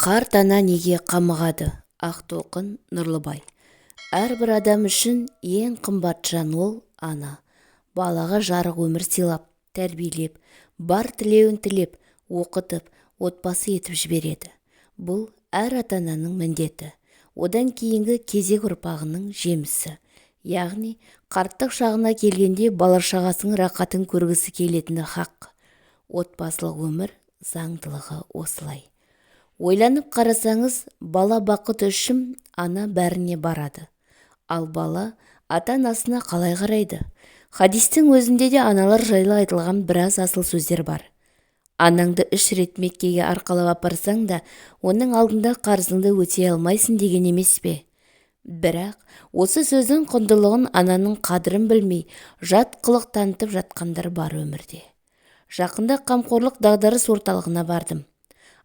Қарт ана неге қамығады? Ақтолқын Нұрлыбай. Әрбір адам үшін ең қымбат жан ол ана. Балаға жарық өмір сыйлап, тәрбиелеп, бар тілеуін тілеп, оқытып, отбасы етіп жібереді. Бұл әр ата-ананың міндеті. Одан кейінгі кезек ұрпағының жемісі. Яғни, қарттық шағына келгенде бала-шағасының рақатын көргісі келетіні хақ. Отбасылық өмір заңдылығы осылай. Ойланып қарасаңыз, бала бақыт үшін ана бәріне барады. Ал бала ата-анасына қалай қарайды? Хадистің өзінде де аналар жайлы айтылған біраз асыл сөздер бар. Анаңды 3 рет Меккеге арқалап апарсаң да, оның алдында қарызыңды өтей алмайсың деген емес пе? Бірақ осы сөздің құндылығын, ананың қадірін білмей, жат қылық танытып жатқандар бар өмірде. Жақында қамқорлық дағдарыс орталығына бардым.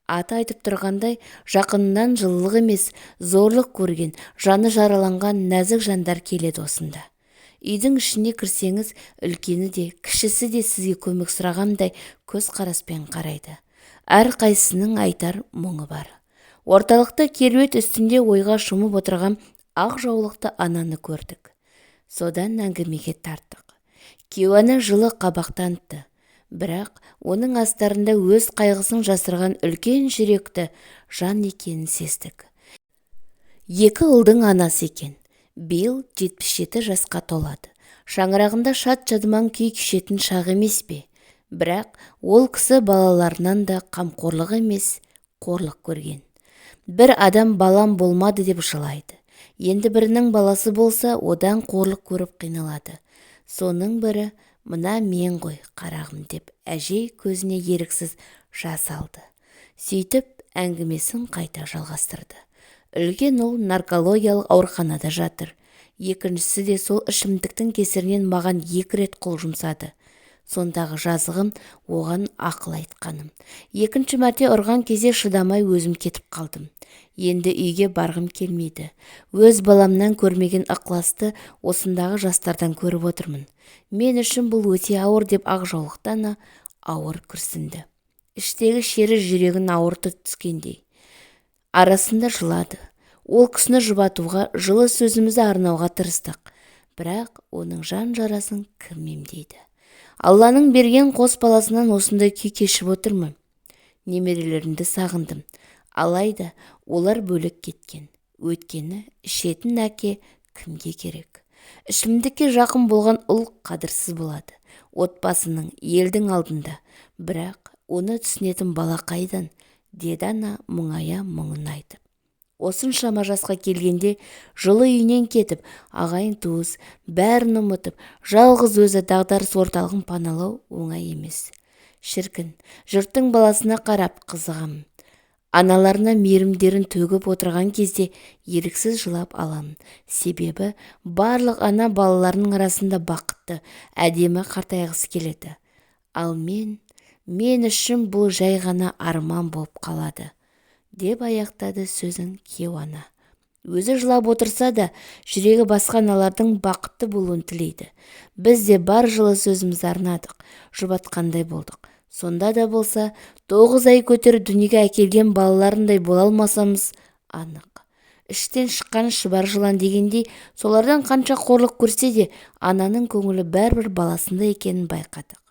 Аты айтып тұрғандай, жақынынан жылылық емес, зорлық көрген, жаны жараланған нәзік жандар келеді осында. Үйдің ішіне кірсеңіз, үлкені де, кішісі де сізге көмек сұрағандай көз қараспен қарайды. Әр қайсының айтар мұңы бар. Орталықта керует үстінде ойға шомып отырған ақ жаулықты ананы көрдік. Содан әңгімеге тарттық. Кейуана жылы қабақ танытты. Бірақ оның астарында өз қайғысын жасырған үлкен жүректі жан екенін сездік. 2 ұлдың анасы екен. Биыл 77 жасқа толады. Шаңырағында шат-шадыман күй кешетін шақ емес пе? Бірақ ол кісі балаларынан да қамқорлық емес, қорлық көрген. Бір адам балам болмады деп жылайды. Енді бірінің баласы болса, одан қорлық көріп қиналады. Соның бірі «Мына мен ғой, қарағым» деп әжей көзіне еріксіз жас алды. Сөйтіп әңгімесін қайта жалғастырды. Үлкен ұл наркологиялық ауруханада жатыр. Екіншісі де сол ішімдіктің кесірінен маған 2 рет қол жұмсады. Сондағы жазығым оған ақыл айтқаным. 2-ші мәрте ұрған кезде шыдамай өзім кетіп қалдым. Енді үйге барғым келмейді. Өз баламнан көрмеген ықыласты осындағы жастардан көріп отырмын. Мен үшін бұл өте ауыр деп ақ жаулықтан ауыр күрсінді. Іштегі шері жүрегін ауыртып түскендей. Арасында жылады. Ол кісіні жұбатуға, жылы сөзімізді арнауға тырыстық. Бірақ оның жан жарасын кім емдейді? Алланың берген қос баласынан осындай күй кешіп отырмын. Немерелерімді сағындым. Алайда олар бөлек кеткен. Өйткені ішетін әке кімге керек? Ішімдікке жақын болған ұл қадірсіз болады. Отбасының, елдің алдында. Бірақ оны түсінетін бала қайдан? Деді ана мұңая мұңын айтып. Осыншама жасқа келгенде жылы үйінен кетіп, ағайын туыс, бәрін ұмытып, жалғыз өзі дағдарыс орталығын паналау оңай емес. Шіркін, жұрттың баласына қарап қызығамын. Аналарына мейірімдерін төгіп отырған кезде еріксіз жылап аламын. Себебі барлық ана балаларының арасында бақытты, әдемі қартайғысы келеді. Ал мен үшін бұл жай ғана арман болып қалады, деп аяқтады сөзін Кейуана. Өзі жылап отырса да, жүрегі басқа аналардың бақытты болуын тілейді. Біз де бар жылы сөзімізді арнадық, жұбатқандай болдық. Сонда да болса, 9 ай көтеріп дүниеге әкелген балаларындай бола алмасамыз анық. Іштен шыққан шұбар жылан дегендей, солардан қанша қорлық көрсе де, ананың көңілі бәрібір баласында екенін байқадық.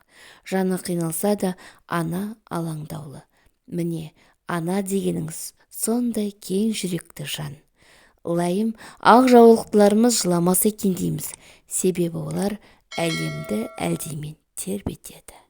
Жаны қиналса да, ана алаңдаулы. Міне, ана дегеніңіз сондай кең жүректі жан. Лайым, ақ жаулықтыларымыз жыламаса екен дейміз. Себебі олар әлемді әлдеймен тербетеді.